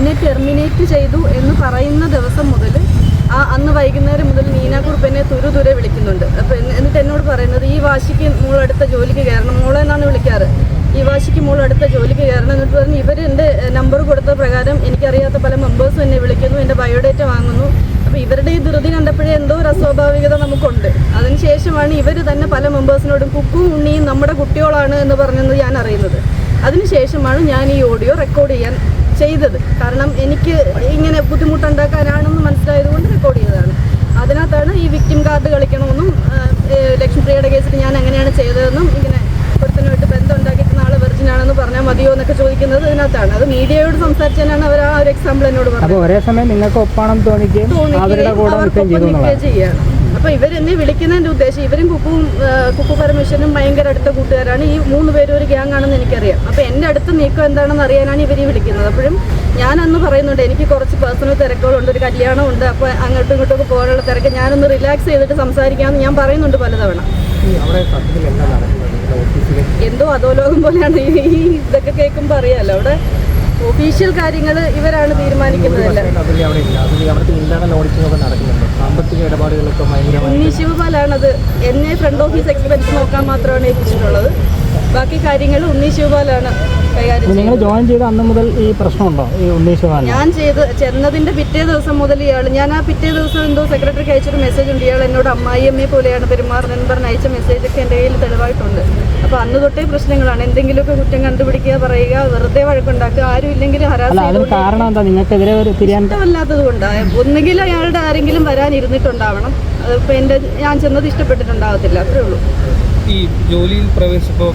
എന്നെ ടെർമിനേറ്റ് ചെയ്തു എന്ന് പറയുന്ന ദിവസം മുതൽ അന്ന് വൈകുന്നേരം മുതൽ നീനാക്കുറുപ്പ് എന്നെ തുരുതുരെ വിളിക്കുന്നുണ്ട്. അപ്പോൾ എന്നിട്ട് എന്നോട് പറയുന്നത്, ഈ വാശിക്ക് മോളടുത്ത ജോലിക്ക് കയറണം, മോളെ എന്നാണ് വിളിക്കാറ്, ഈ വാശിക്ക് മോളടുത്ത ജോലിക്ക് കയറണം. എന്നിട്ട് പറഞ്ഞ് ഇവർ എൻ്റെ നമ്പർ കൊടുത്ത പ്രകാരം എനിക്കറിയാത്ത പല മെമ്പേഴ്സും എന്നെ വിളിക്കുന്നു, എൻ്റെ ബയോഡേറ്റ വാങ്ങുന്നു. അപ്പോൾ ഇവരുടെ ഈ ധൃതി കണ്ടപ്പോഴേ എന്തോ ഒരു അസ്വാഭാവികത നമുക്കുണ്ട്. അതിനുശേഷമാണ് ഇവർ തന്നെ പല മെമ്പേഴ്സിനോടും കുക്കും ഉണ്ണിയും നമ്മുടെ കുട്ടികളാണ് എന്ന് പറഞ്ഞെന്ന് ഞാൻ അറിയുന്നത്. അതിനുശേഷമാണ് ഞാൻ ഈ ഓഡിയോ റെക്കോർഡ് ചെയ്യാൻ ചെയ്തത്. കാരണം എനിക്ക് ഇങ്ങനെ ബുദ്ധിമുട്ടുണ്ടാക്കാനാണെന്ന് മനസ്സിലായതുകൊണ്ട് റെക്കോർഡ് ചെയ്തതാണ്. അതിനകത്താണ് ഈ വിക്ടിം കാർഡ് കളിക്കണമെന്നും ലക്ഷ്മിപ്രിയയുടെ കേസിൽ ഞാൻ അങ്ങനെയാണ് ചെയ്തതെന്നും ഇങ്ങനെ ഒരുത്തനുമായിട്ട് ബന്ധം ഉണ്ടാക്കിയിട്ട് നാളെ വെർജിനാണെന്ന് പറഞ്ഞാൽ മതിയോ എന്നൊക്കെ ചോദിക്കുന്നത് ഇതിനകത്താണ്. അത് മീഡിയയോട് സംസാരിച്ചാലാണ് അവർ ആ ഒരു എക്സാമ്പിൾ എന്നോട് പറഞ്ഞത്. ഒരേ സമയം നിങ്ങൾക്ക് ഒപ്പാണം തോന്നിക്കുകയും ചെയ്യാണ്. അപ്പോൾ ഇവരെന്നെ വിളിക്കുന്നതിൻ്റെ ഉദ്ദേശം, ഇവരും കുക്കു പരമേശ്വരനും ഭയങ്കര അടുത്ത കൂട്ടുകാരാണ്. ഈ 3 പേരും ഒരു ഗ്യാങ് ആണെന്ന് എനിക്കറിയാം. അപ്പോൾ എൻ്റെ അടുത്ത നീക്കം എന്താണെന്ന് അറിയാനാണ് ഇവർ വിളിക്കുന്നത്. അപ്പോഴും ഞാൻ അന്ന് പറയുന്നുണ്ട്, എനിക്ക് കുറച്ച് പേഴ്സണൽ തിരക്കുകളുണ്ട്, ഒരു കല്യാണമുണ്ട്, അപ്പോൾ അങ്ങോട്ടും ഇങ്ങോട്ടൊക്കെ പോകാനുള്ള തിരക്ക്, ഞാനൊന്ന് റിലാക്സ് ചെയ്തിട്ട് സംസാരിക്കാമെന്ന് ഞാൻ പറയുന്നുണ്ട് പലതവണ. എന്തോ അധോലോകം പോലെയാണ് ഈ ഇതൊക്കെ കേൾക്കുമ്പോൾ അറിയാമല്ലോ. അവിടെ ഒഫീഷ്യൽ കാര്യങ്ങൾ ഇവരാണ് തീരുമാനിക്കുന്നതല്ല. ഉണ്ണി ശിവപാലാണത്. എന്നെ ഫ്രണ്ട് ഓഫീസ് എക്സ്പെൻസ് നോക്കാൻ മാത്രമാണ് ഏൽപ്പിച്ചിട്ടുള്ളത്. ബാക്കി കാര്യങ്ങൾ ഉണ്ണി ശിവപാലാണ് കൈകാര്യം. നിങ്ങൾ ജോയിൻ ചെയ്ത അന്ന് മുതൽ ഈ പ്രശ്നമുണ്ടോ? ഈ ഉണ്ണി ശിവപാൽ ഞാൻ ചെന്നതിൻ്റെ പിറ്റേ ദിവസം മുതൽ ഞാൻ ആ പിറ്റേ ദിവസം എന്തോ സെക്രട്ടറിക്ക് അയച്ചൊരു മെസ്സേജ് ഉണ്ട്, ഇയാൾ എന്നോട് അമ്മായിയമ്മയെ പോലെയാണ് പെരുമാറുന്നതെന്ന് പറഞ്ഞ് അയച്ച മെസ്സേജൊക്കെ എൻ്റെ കയ്യിൽ തെളിവായിട്ടുണ്ട്. അപ്പോൾ അന്ന് തൊട്ടേ പ്രശ്നങ്ങളാണ്. എന്തെങ്കിലുമൊക്കെ കുറ്റം കണ്ടുപിടിക്കുക, പറയുക, വെറുതെ വഴക്കുണ്ടാക്കുക, ആരും ഇല്ലെങ്കിലും ഇഷ്ടമല്ലാത്തത് കൊണ്ടാണ്. ഒന്നുകിൽ അയാളുടെ ആരെങ്കിലും വരാനിരുന്നിട്ടുണ്ടാവണം. അതിപ്പോൾ ഞാൻ ചെന്നത് ഇഷ്ടപ്പെട്ടിട്ടുണ്ടാകത്തില്ല, അത്രേ ഉള്ളൂ. ഈ ജോലിയിൽ പ്രവേശിച്ചപ്പോൾ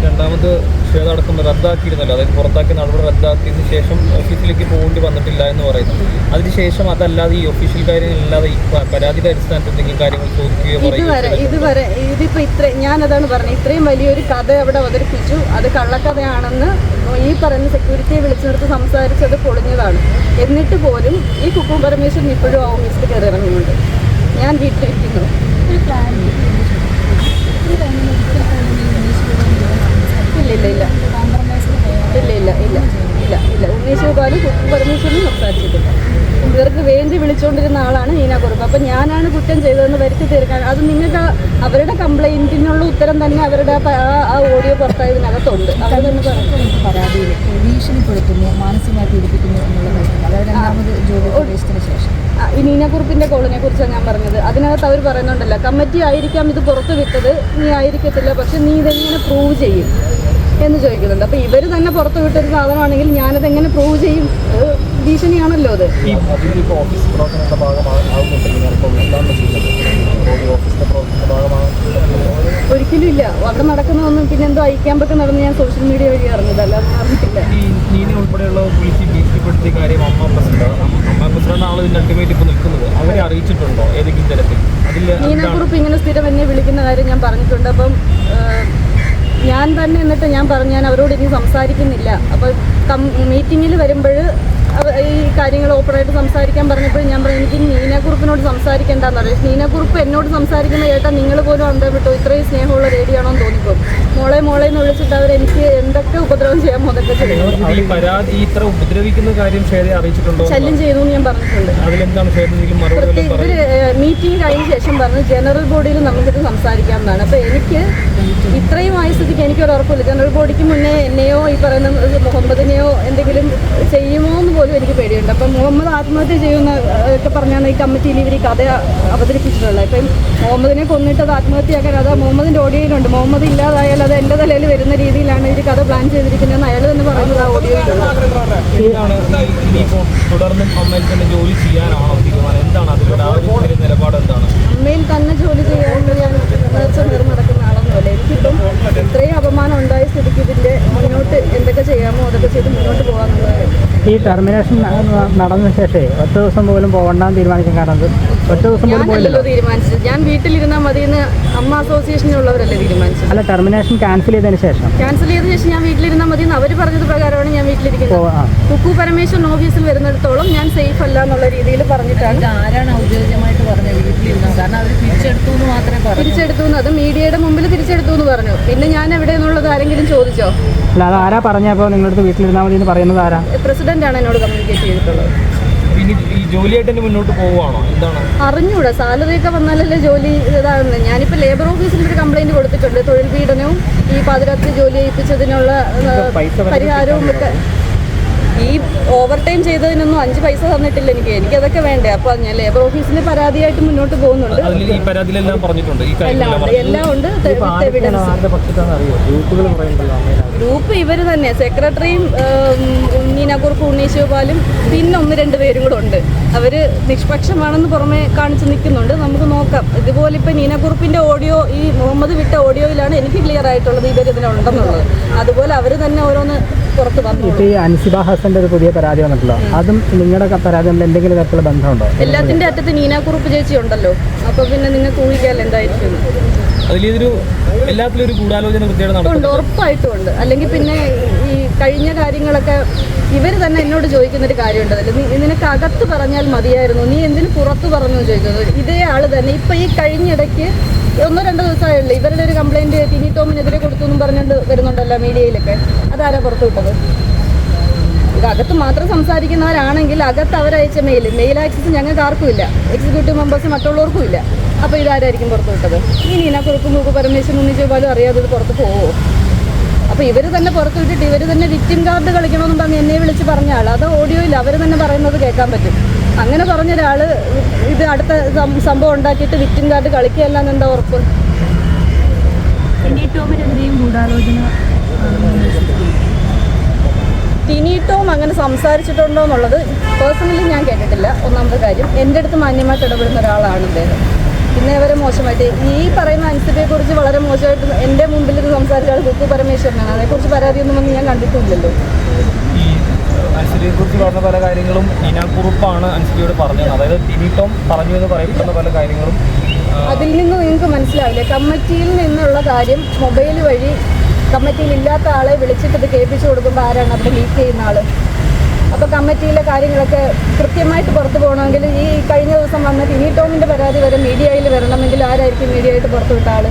രണ്ടാമത് ശ്വേത അടക്കം റദ്ദാക്കിയിരുന്നല്ലോ, അതായത് പുറത്താക്കിയ നടപടി റദ്ദാക്കിയതിന് ശേഷം ഓഫീസിലേക്ക് പോകേണ്ടി വന്നിട്ടില്ല എന്ന് പറയുന്നു. അതിനുശേഷം അതല്ലാതെ ഈ ഒഫീഷ്യൽ കാര്യങ്ങളല്ലാതെ ഈ പരാതിയുടെ അടിസ്ഥാനത്തിൽ എന്തെങ്കിലും കാര്യങ്ങൾ ചോദിക്കുകയോ ഇതുവരെ ഇതിപ്പോൾ ഞാനതാണ് പറഞ്ഞത്, ഇത്രയും വലിയൊരു കഥ അവിടെ അവതരിപ്പിച്ചു, അത് കള്ളക്കഥയാണെന്ന് ഈ പറയുന്ന സെക്യൂരിറ്റിയെ വിളിച്ചു നിർത്തി സംസാരിച്ചത് പൊളിഞ്ഞതാണ്. എന്നിട്ട് പോലും ഈ കുക്കു പരമേശ്വരൻ ഇപ്പോഴും ആ ഓഫീസിൽ കയറി ഇറങ്ങുന്നുണ്ട്. ഞാൻ വീട്ടിലിരിക്കുന്നു. ഇല്ല ഉണ്ണി ശിവപാലും കുക്കു പരമേശ്വരനും സംസാരിച്ചിട്ടില്ല. ഇവർക്ക് വേണ്ടി വിളിച്ചുകൊണ്ടിരുന്ന ആളാണ് നീനാക്കുറുപ്പ്. അപ്പം ഞാനാണ് കുറ്റം ചെയ്തതെന്ന് വരുത്തി തീർക്കാൻ, അത് നിങ്ങൾക്ക് അവരുടെ കംപ്ലൈൻറ്റിനുള്ള ഉത്തരം തന്നെ അവരുടെ ആ ഓഡിയോ പുറത്തായതിനകത്തുണ്ട്. അവർ തന്നെ പരാതിയിൽ ഭീഷണിപ്പെടുത്തുന്നു, മാനസികമായി പീഡിപ്പിക്കുന്നു എന്നുള്ള കാര്യങ്ങൾ, അതായത് രണ്ടാമത് ജോലി പ്രവേശനത്തിന് ശേഷം ഈ നീനാക്കുറുപ്പിൻ്റെ കോളിനെ കുറിച്ചാണ് ഞാൻ പറഞ്ഞത്. അതിനകത്ത് അവർ പറയുന്നുണ്ടല്ലോ, കമ്മിറ്റി ആയിരിക്കാം ഇത് പുറത്ത് വിട്ടത്, നീ ആയിരിക്കത്തില്ല, പക്ഷെ നീ ഇതെങ്ങനെ പ്രൂവ് ചെയ്യും എന്ന് ചോദിക്കുന്നുണ്ട്. അപ്പോൾ ഇവർ തന്നെ പുറത്ത് വിട്ടൊരു സാധനമാണെങ്കിൽ ഞാനതെങ്ങനെ പ്രൂവ് ചെയ്യും? ഭീഷണിയാണല്ലോ അത്. ഒരിക്കലും ഇല്ല. അവിടെ നടക്കുന്നതൊന്നും പിന്നെ എന്തോ ഐക്യാമ്പൊക്കെ നടന്ന് ഞാൻ സോഷ്യൽ മീഡിയ വഴി അറിഞ്ഞതല്ല, അത് അറിഞ്ഞിട്ടില്ല. നീനാക്കുറുപ്പ് ഇങ്ങനെ സ്ഥിരം എന്നെ വിളിക്കുന്ന കാര്യം ഞാൻ പറഞ്ഞിട്ടുണ്ട്. അപ്പം ഞാൻ തന്നെ എന്നിട്ട് ഞാൻ പറഞ്ഞു, ഞാൻ അവരോട് ഇനി സംസാരിക്കുന്നില്ല. അപ്പോൾ മീറ്റിങ്ങിൽ വരുമ്പോൾ ഈ കാര്യങ്ങൾ ഓപ്പണായിട്ട് സംസാരിക്കാൻ പറഞ്ഞപ്പോൾ ഞാൻ പറഞ്ഞു, എനിക്ക് നീനാക്കുറുപ്പിനോട് സംസാരിക്കേണ്ടെന്ന് പറയും. നീനാക്കുറുപ്പ് എന്നോട് സംസാരിക്കുന്ന കേട്ടാൽ നിങ്ങൾ പോലും അന്തം വിട്ടോ, ഇത്രയും സ്നേഹമുള്ള റേഡിയാണോ എന്ന് തോന്നിപ്പോൾ. മോളെ എന്ന് വിളിച്ചിട്ട് അവരെനിക്ക് എന്തൊക്കെ ഉപദ്രവം ചെയ്യാമോ അതൊക്കെ ചെയ്യും. ശല്യം ചെയ്തു എന്ന് ഞാൻ പറഞ്ഞിട്ടുണ്ട്. ഇവർ മീറ്റിംഗ് കഴിഞ്ഞ ശേഷം പറഞ്ഞു, ജനറൽ ബോഡിയിൽ നമുക്കിത് സംസാരിക്കാമെന്നാണ്. അപ്പോൾ എനിക്ക് ഇത്രയും ആയ സ്ഥിതിക്ക് എനിക്കൊരു ഉറപ്പില്ല, ജനറൽ ബോഡിക്ക് മുന്നേ എന്നെയോ ഈ പറയുന്ന മുഹമ്മദിനെയോ എന്തെങ്കിലും ചെയ്യുമോ എന്ന് പോലും എനിക്ക് പേടിയുണ്ട്. അപ്പം മുഹമ്മദ് ആത്മഹത്യ ചെയ്യുന്ന ഒക്കെ പറഞ്ഞാണ് ഈ കമ്മിറ്റിയിൽ ഇവർ ഈ കഥ അവതരിപ്പിച്ചിട്ടുള്ളത്. ഇപ്പം മുഹമ്മദിനെ കൊന്നിട്ട് അത് ആത്മഹത്യയാക്കാൻ, അത് മുഹമ്മദിൻ്റെ ഓഡിയോയിലുണ്ട്. മുഹമ്മദ് ഇല്ലാതായാൽ അത് എൻ്റെ തലയിൽ വരുന്ന രീതിയിലാണ് ഇവർ കഥ പ്ലാൻ ചെയ്തിരിക്കുന്നതെന്ന് അയാൾ തന്നെ പറയുന്നത് ആ ഓഡിയോയിലുണ്ട്. അമ്മയിൽ തന്നെ ജോലി ചെയ്യാനുള്ള ഞാൻ നടക്കുന്ന ആളൊന്നുമല്ല. എനിക്കിപ്പം ഇത്രയും അപമാനം ഉണ്ടായ സ്ഥിതിക്ക് ഇതിൻ്റെ മുന്നോട്ട് എന്തൊക്കെ ചെയ്യാമോ അതൊക്കെ ചെയ്ത് മുന്നോട്ട് പോകാമെന്നുള്ളത്. ഈ ടെർമിനേഷൻ നടന്ന ശേഷം 10 ദിവസം പോലും പോകണ്ടെന്ന് തീരുമാനിക്കാൻ കാരണം ഒറ്റ ദിവസം പോലും ഞാനല്ലല്ലോ പോയില്ലല്ലോ. തീരുമാനിച്ചത്. ഞാൻ വീട്ടിലിരുന്നാൽ മതി എന്ന് അമ്മ അസോസിയേഷനിലുള്ളവരല്ലേ തീരുമാനിച്ചത്. അല്ല, ടെർമിനേഷൻ ക്യാൻസൽ ചെയ്തതിന് ശേഷം ക്യാൻസൽ ചെയ്ത ശേഷം ഞാൻ വീട്ടിലിരുന്നാൽ മതി എന്ന് അവർ പറഞ്ഞത് പ്രകാരമാണ് ഞാൻ വീട്ടിലിരിക്കുന്നത്. കുക്കു പരമേശ്വരൻ ഓഫീസിൽ വരുന്നിടത്തോളം ഞാൻ സേഫ് അല്ല എന്നുള്ള രീതിയിൽ പറഞ്ഞിട്ടാണ്. ഇത് ആരാണ് ഔദ്യോഗികമായിട്ട് പറഞ്ഞത് വീട്ടിലിരുന്നത്? കാരണം അവർ തിരിച്ചെടുത്തു എന്ന് മാത്രമേ പറഞ്ഞു. തിരിച്ചെടുത്തു എന്ന്, അത് മീഡിയയുടെ മുമ്പിൽ തിരിച്ചെടുത്തു എന്ന് പറഞ്ഞു. പിന്നെ ഞാൻ എവിടെ എന്നുള്ളത് ആരെങ്കിലും ചോദിച്ചോ? അല്ല, അത് ആരാ പറഞ്ഞപ്പോൾ നിങ്ങളുടെ വീട്ടിലിരുന്നാൽ മതി എന്ന് പറയുന്നത് ആരാ? പ്രസിഡന്റാണ് എന്നോട് കമ്മ്യൂണിക്കേറ്റ് ചെയ്തിട്ടുള്ളത്. ഇനി ഈ ജോലിയായിട്ട് തന്നെ മുന്നോട്ട് പോവുകയാണോ? എന്താണ് അറിഞ്ഞൂടാ, സാലറി ഒക്കെ വന്നാലല്ലേ ജോലി ഇതാകുന്നത്. ഞാനിപ്പോൾ ലേബർ ഓഫീസിൽ ഒരു കംപ്ലൈൻറ്റ് കൊടുത്തിട്ടുണ്ട്. തൊഴിൽ പീഡനവും ഈ പാതിരാത്രി ജോലി ഏൽപ്പിച്ചതിനുള്ള പരിഹാരവും ഒക്കെ. ഈ ഓവർ ടൈം ചെയ്തതിനൊന്നും 5 പൈസ തന്നിട്ടില്ല എനിക്കതൊക്കെ വേണ്ടേ. അപ്പോൾ ഞാൻ ലേബർ ഓഫീസിൽ പരാതിയായിട്ട് മുന്നോട്ട് പോകുന്നുണ്ട്. അതിൽ ഈ പരാതിയിലെല്ലാം പറഞ്ഞിട്ടുണ്ട്, ഈ എല്ലാം ഉണ്ട്. ഗ്രൂപ്പ് ഇവർ തന്നെ, സെക്രട്ടറിയും നീനാകുറുപ്പ് ഉണ്ണീശോപാലും പിന്നെ 1-2 പേരും കൂടെ ഉണ്ട്. അവർ നിഷ്പക്ഷമാണെന്ന് പുറമെ കാണിച്ച് നിൽക്കുന്നുണ്ട്. നമുക്ക് നോക്കാം. ഇതുപോലെ ഇപ്പം നീനാകുറുപ്പിൻ്റെ ഓഡിയോ, ഈ മുഹമ്മദ് വിട്ട ഓഡിയോയിലാണ് എനിക്ക് ക്ലിയർ ആയിട്ടുള്ളത് ഇവർ ഇതിനുണ്ടെന്നുള്ളത്. അതുപോലെ അവർ തന്നെ ഓരോന്ന് പുറത്ത് വന്നു. ഇപ്പോൾ ഈ അൻസിബ ഹസൻ്റെ ഒരു പുതിയ പരാതി വന്നിട്ടുള്ളൂ. അതും നിങ്ങളുടെ പരാതി തമ്മിൽ എന്തെങ്കിലും തരത്തിലുള്ള ബന്ധമുണ്ടോ? എല്ലാത്തിൻ്റെ അറ്റത്ത് നീനാകുറുപ്പ് ചേച്ചി ഉണ്ടല്ലോ. അപ്പോൾ പിന്നെ നിങ്ങൾക്ക് ഊഹിക്കാൽ എന്തായിരിക്കും. അതിലൊരു എല്ലാത്തിലും ഒരു ഗൂഢാലോചന കൃത്യമായിട്ട് നടക്കുന്നുണ്ട്. ഉറപ്പായിട്ടും ഉണ്ട്. അല്ലെങ്കിൽ പിന്നെ ഈ കഴിഞ്ഞ കാര്യങ്ങളൊക്കെ ഇവർ തന്നെ എന്നോട് ചോദിക്കുന്നൊരു കാര്യമുണ്ടല്ലോ, നിനക്ക് അകത്ത് പറഞ്ഞാൽ മതിയായിരുന്നു, നീ എന്തിനു പുറത്ത് പറഞ്ഞു ചോദിക്കുന്നത്. ഇതേ ആൾ തന്നെ ഇപ്പം ഈ കഴിഞ്ഞിടയ്ക്ക് 1-2 ദിവസമായുള്ളൂ ഇവരുടെ ഒരു കംപ്ലൈൻറ്റ് ടിനി ടോമിനെതിരെ കൊടുത്തു എന്നും പറഞ്ഞുകൊണ്ട് വരുന്നുണ്ടല്ലോ മീഡിയയിലൊക്കെ. അതാരാ പുറത്തു വിട്ടത്? അകത്ത് മാത്രം സംസാരിക്കുന്നവരാണെങ്കിൽ അകത്ത് അവരയച്ച മെയിൽ ആക്സസ് ഞങ്ങൾക്ക് ആർക്കും ഇല്ല, എക്സിക്യൂട്ടീവ് മെമ്പേഴ്സ് മറ്റുള്ളവർക്കും ഇല്ല. അപ്പോൾ ഇതാരായിരിക്കും പുറത്തു വിട്ടത്? ഈ നീനാകുറുപ്പും കുക്കു പരമേശ്വരൻ ഉണ്ണിച്ചോപാലും അറിയാതെ ഇത് പുറത്ത് പോവോ? അപ്പോൾ ഇവർ തന്നെ പുറത്തു വിട്ടിട്ട് ഇവർ തന്നെ വിക്ടിം കാർഡ് കളിക്കണമെന്നും പറഞ്ഞ് എന്നെ വിളിച്ച് പറഞ്ഞ ആൾ, അത് ഓഡിയോയിൽ അവർ തന്നെ പറയുന്നത് കേൾക്കാൻ പറ്റും. അങ്ങനെ പറഞ്ഞ ഒരാൾ ഇത് അടുത്ത സംഭവം ഉണ്ടാക്കിയിട്ട് വിക്ടിം കാർഡ് കളിക്കുകയല്ല എന്നെന്താ ഉറപ്പ്? ടിനി ടോം അങ്ങനെ സംസാരിച്ചിട്ടുണ്ടോ എന്നുള്ളത് പേഴ്സണലി ഞാൻ കേട്ടിട്ടില്ല. ഒന്നാമത്തെ കാര്യം, എൻ്റെ അടുത്ത് മാന്യമായിട്ട് ഇടപെടുന്ന ഒരാളാണ് അദ്ദേഹം. പിന്നെ അവരെ മോശമായിട്ട് ഈ പറയുന്ന അൻസിബയെക്കുറിച്ച് വളരെ മോശമായിട്ട് എൻ്റെ മുമ്പിൽ ഇത് സംസാരിച്ച ആൾ കുക്കു പരമേശ്വരനാണ്. അതേക്കുറിച്ച് പരാതിയൊന്നും വന്ന് ഞാൻ കണ്ടിട്ടില്ലല്ലോ. ഈ അൻസിബയെക്കുറിച്ച് പറഞ്ഞ പല കാര്യങ്ങളും നീനാകുറുപ്പാണ് അൻസിബയോട് പറഞ്ഞത്. അതായത് ടിനി ടോം പറഞ്ഞു എന്ന് പറയപ്പെടുന്ന പല കാര്യങ്ങളും അതിൽ നിന്ന് നിങ്ങൾക്ക് മനസ്സിലാവില്ലേ? കമ്മിറ്റിയിൽ നിന്നുള്ള കാര്യം മൊബൈൽ വഴി കമ്മിറ്റിയിൽ ഇല്ലാത്ത ആളെ വിളിച്ചിട്ട് ഇത് കേൾപ്പിച്ചു കൊടുക്കുമ്പോൾ ആരാണ് അവിടെ ലീക്ക് ചെയ്യുന്ന ആൾ? അപ്പോൾ കമ്മിറ്റിയിലെ കാര്യങ്ങളൊക്കെ കൃത്യമായിട്ട് പുറത്തു പോകണമെങ്കിൽ ഈ കഴിഞ്ഞ ദിവസം വന്ന ടിനി ടോമിൻ്റെ പരാതി വരെ മീഡിയയിൽ വരണമെങ്കിൽ ആരായിരിക്കും മീഡിയ ആയിട്ട് പുറത്തു വിട്ട ആൾ?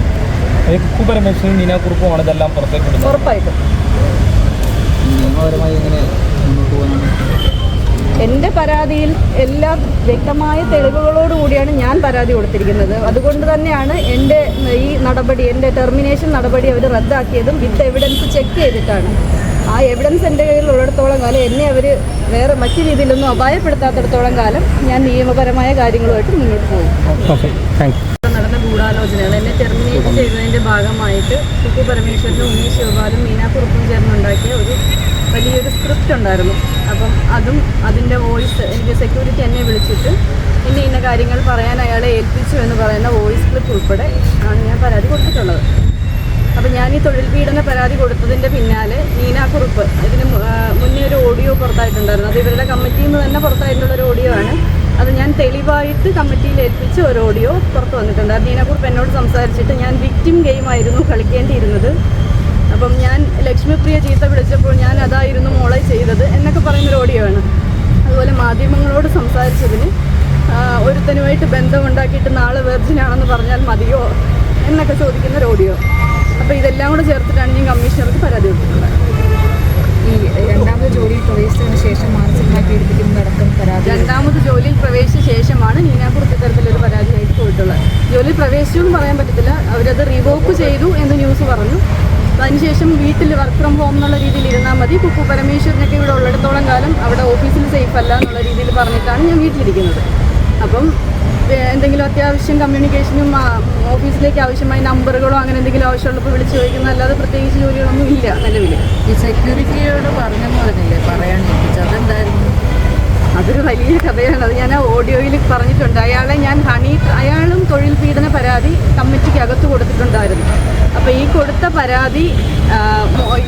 കുക്കു പരമേശ്വരനും നീനാകുറുപ്പുമാണ് ഇതെല്ലാം പുറത്തേക്ക് വിടുന്നത്. ഉറപ്പായിട്ടും. നിയമപരമായി എങ്ങനെ മുന്നോട്ട് പോകാനാണ്? എൻ്റെ പരാതിയിൽ എല്ലാ വ്യക്തമായ തെളിവുകളോടുകൂടിയാണ് ഞാൻ പരാതി കൊടുത്തിരിക്കുന്നത്. അതുകൊണ്ട് തന്നെയാണ് എൻ്റെ ഈ നടപടി, എൻ്റെ ടെർമിനേഷൻ നടപടി അവർ റദ്ദാക്കിയതും വിത്ത് എവിഡൻസ് ചെക്ക് ചെയ്തിട്ടാണ്. ആ എവിഡൻസ് എൻ്റെ കയ്യിൽ ഉള്ളിടത്തോളം കാലം എന്നെ അവർ വേറെ മറ്റു രീതിയിലൊന്നും അപായപ്പെടുത്താത്തിടത്തോളം കാലം ഞാൻ നിയമപരമായ കാര്യങ്ങളുമായിട്ട് മുന്നോട്ട് പോകും. നടന്ന ഗൂഢാലോചനയാണ് എന്നെ ടെർമിനേറ്റ് ചെയ്തതിൻ്റെ ഭാഗമായിട്ട് കുക്കു പരമേശ്വരനും ഉണ്ണീഷ് ശിവപാലും മീനാകുറുപ്പും ചേർന്നുണ്ടാക്കിയ ഒരു വലിയൊരു സ്ക്രിപ്റ്റ് ഉണ്ടായിരുന്നു. അപ്പം അതും അതിൻ്റെ വോയിസ് എനിക്ക് സെക്യൂരിറ്റി എന്നെ വിളിച്ചിട്ട് ഇന്ന കാര്യങ്ങൾ പറയാൻ അയാളെ ഏൽപ്പിച്ചു എന്ന് പറയുന്ന വോയിസ് ക്ലിപ്പ് ഉൾപ്പെടെ ആണ് ഞാൻ പരാതി കൊടുത്തിട്ടുള്ളത്. അപ്പം ഞാൻ ഈ തൊഴിൽ പീഡന പരാതി കൊടുത്തതിൻ്റെ പിന്നാലെ നീനാകുറുപ്പ് ഇതിന് മുന്നേ ഒരു ഓഡിയോ പുറത്തായിട്ടുണ്ടായിരുന്നു. അത് ഇവരുടെ കമ്മിറ്റിയിൽ നിന്ന് തന്നെ പുറത്തായിട്ടുള്ളൊരു ഓഡിയോ ആണ്. അത് ഞാൻ തെളിവായിട്ട് കമ്മിറ്റിയിൽ ഏൽപ്പിച്ച ഒരു ഓഡിയോ പുറത്ത് വന്നിട്ടുണ്ട്. അത് നീനാകുറുപ്പ് എന്നോട് സംസാരിച്ചിട്ട് ഞാൻ വിക്ടിം ഗെയിമായിരുന്നു കളിക്കേണ്ടിയിരുന്നത്, അപ്പം ഞാൻ ലക്ഷ്മിപ്രിയ ചീത്ത വിളിച്ചപ്പോൾ ഞാൻ അതായിരുന്നു മോളെ ചെയ്തത് എന്നൊക്കെ പറയുന്നൊരു ഓഡിയോ ആണ്. അതുപോലെ മാധ്യമങ്ങളോട് സംസാരിച്ചതിന് ഒരുത്തനുമായിട്ട് ബന്ധമുണ്ടാക്കിയിട്ട് നാളെ വെർജിനാണെന്ന് പറഞ്ഞാൽ മതിയോ എന്നൊക്കെ ചോദിക്കുന്നൊരു ഓഡിയോ. അപ്പോൾ ഇതെല്ലാം കൂടെ ചേർത്തിട്ടാണ് ഞാൻ കമ്മീഷണർക്ക് പരാതി കൊടുത്തിട്ടുള്ളത്. ഈ രണ്ടാമത് ജോലിയിൽ പ്രവേശിച്ചതിന് ശേഷം മാനസികമായി പീഡിപ്പിക്കുന്നതടക്കം പരാതി. രണ്ടാമത് ജോലിയിൽ പ്രവേശിച്ച ശേഷമാണ് നീനാകുറുപ്പ് ഇത്തരത്തിലൊരു പരാതിയായിട്ട് പോയിട്ടുള്ളത്. ജോലിയിൽ പ്രവേശിച്ചു എന്ന് പറയാൻ പറ്റത്തില്ല, അവരത് റിവോക്ക് ചെയ്തു എന്ന് ന്യൂസ് പറഞ്ഞു. അതിനുശേഷം വീട്ടിൽ വർക്ക് ഫ്രം ഹോം എന്നുള്ള രീതിയിൽ ഇരുന്നാൽ മതി, കുക്കു പരമേശ്വരനൊക്കെ ഇവിടെ ഉള്ളിടത്തോളം കാലം അവിടെ ഓഫീസിൽ സേഫ് അല്ല എന്നുള്ള രീതിയിൽ പറഞ്ഞിട്ടാണ് ഞാൻ വീട്ടിലിരിക്കുന്നത്. അപ്പം എന്തെങ്കിലും അത്യാവശ്യം കമ്മ്യൂണിക്കേഷനും ഓഫീസിലേക്ക് ആവശ്യമായ നമ്പറുകളോ അങ്ങനെ എന്തെങ്കിലും ആവശ്യമുള്ളപ്പോൾ വിളിച്ച് ചോദിക്കുന്നതല്ലാതെ പ്രത്യേകിച്ച് ജോലികളൊന്നും ഇല്ല നിലവിൽ. ഈ സെക്യൂരിറ്റിയോട് പറഞ്ഞെന്ന് പറഞ്ഞില്ലേ പറയാൻ ഏൽപ്പിച്ചത്, അതെന്തായിരുന്നു? അത് അതൊരു വലിയ കഥയാണ്. അത് ഞാൻ ആ ഓഡിയോയിൽ പറഞ്ഞിട്ടുണ്ട്. അയാളും തൊഴിൽ പീഡന പരാതി കമ്മിറ്റിക്ക് അകത്ത് കൊടുത്തിട്ടുണ്ടായിരുന്നു. അപ്പോൾ ഈ കൊടുത്ത പരാതി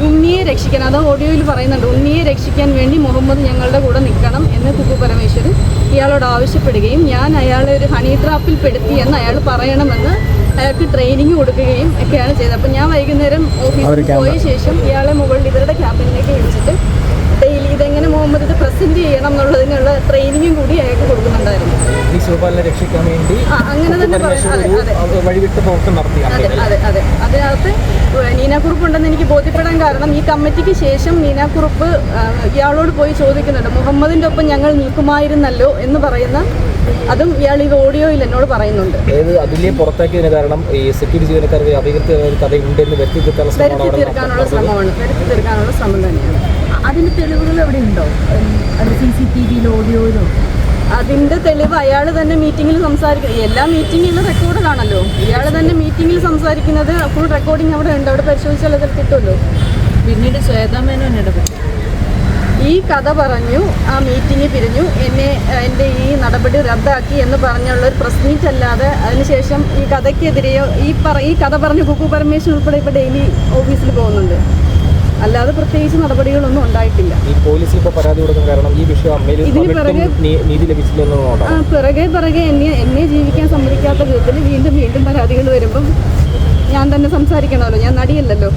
ഉണ്ണിയെ രക്ഷിക്കാൻ, അത് ഓഡിയോയിൽ പറയുന്നുണ്ട്, ഉണ്ണിയെ രക്ഷിക്കാൻ വേണ്ടി മുഹമ്മദ് ഞങ്ങളുടെ കൂടെ നിൽക്കണം എന്ന് കുക്കു പരമേശ്വർ ഇയാളോട് ആവശ്യപ്പെടുകയും ഞാൻ അയാളെ ഒരു ഹണി ട്രാപ്പിൽ പെടുത്തി എന്ന് അയാൾ പറയണമെന്ന് അയാൾക്ക് ട്രെയിനിങ് കൊടുക്കുകയും ഒക്കെയാണ് ചെയ്തത്. അപ്പോൾ ഞാൻ വൈകുന്നേരം ഓഫീസിൽ പോയ ശേഷം ഇയാളെ മുകളിൽ ഇവരുടെ ക്യാബിനിലേക്ക് വിളിച്ചിട്ട് ഡെയിലി ഇതെങ്ങനെ മുഹമ്മദ് ഇത് പ്രസന്റ് ചെയ്യണം എന്നുള്ളതിനുള്ള ട്രെയിനിങ്ങും കൂടി അയാൾക്ക് കൊടുക്കുന്നുണ്ടായിരുന്നു. ഈ ശിവപാലിനെ രക്ഷിക്കാൻ വേണ്ടി അങ്ങനെ തന്നെ വഴിവിട്ട് പ്രവർത്തനം നടത്തി. അതെ. അതിനകത്ത് നീനാക്കുറുപ്പുണ്ടെന്ന് എനിക്ക് ബോധ്യപ്പെടാൻ കാരണം ഈ കമ്മിറ്റിക്ക് ശേഷം നീനാക്കുറുപ്പ് ഇയാളോട് പോയി ചോദിക്കുന്നുണ്ട്, മുഹമ്മദിന്റെ ഒപ്പം ഞങ്ങൾ നിൽക്കുമായിരുന്നല്ലോ എന്ന് പറയുന്ന, അതും ഇയാൾ ഈ ഓഡിയോയിൽ എന്നോട് പറയുന്നുണ്ട്. അതിലെ പുറത്താക്കിയതിന് കാരണം ഈ സെക്യൂരിറ്റി ജീവനക്കാരുടെ അഭികൃത കഥയുണ്ടെന്ന് വരുത്തി തീർക്കാനുള്ള ശ്രമം തന്നെയാണ്. അതിന്റെ തെളിവുകൾ എവിടെ ഉണ്ടോ? CCTVയിലോ ഓഡിയോയിലോ? അതിന്റെ തെളിവ് അയാൾ തന്നെ മീറ്റിങ്ങിൽ സംസാരിക്കുന്നത്, എല്ലാ മീറ്റിങ്ങിലും റെക്കോർഡാണല്ലോ. ഇയാൾ തന്നെ മീറ്റിങ്ങിൽ സംസാരിക്കുന്നത് ഫുൾ റെക്കോർഡിങ് അവിടെ ഉണ്ട്. അവിടെ പരിശോധിച്ചാൽ അത് കിട്ടുമല്ലോ. പിന്നീട് ശ്വേതാമേനോൻ ഇടപെട്ടു. ഈ കഥ പറഞ്ഞു, ആ മീറ്റിംഗ് പിരിഞ്ഞു, എൻ്റെ ഈ നടപടി റദ്ദാക്കി എന്ന് പറഞ്ഞുള്ളൊരു പ്രസ് മീറ്റ് അല്ലാതെ അതിനുശേഷം ഈ കഥയ്ക്കെതിരെയോ ഈ കഥ പറഞ്ഞ് കുക്കു പരമേശ്വരൻ ഉൾപ്പെടെ ഇപ്പോൾ ഡെയിലി ഓഫീസിൽ പോകുന്നുണ്ട്. അല്ലാതെ പ്രത്യേകിച്ച് നടപടികളൊന്നും ഉണ്ടായിട്ടില്ല. ഈ പോലീസിൽ ഇപ്പോൾ പരാതി കൊടുക്കാൻ കാരണം ഈ വിഷയം ഇതിന് നീതി പിറകെ എന്നെ ജീവിക്കാൻ സമ്മതിക്കാത്ത വിധത്തിൽ വീണ്ടും പരാതികൾ വരുമ്പം ഞാൻ തന്നെ സംസാരിക്കണമല്ലോ. ഞാൻ നടിയല്ലല്ലോ.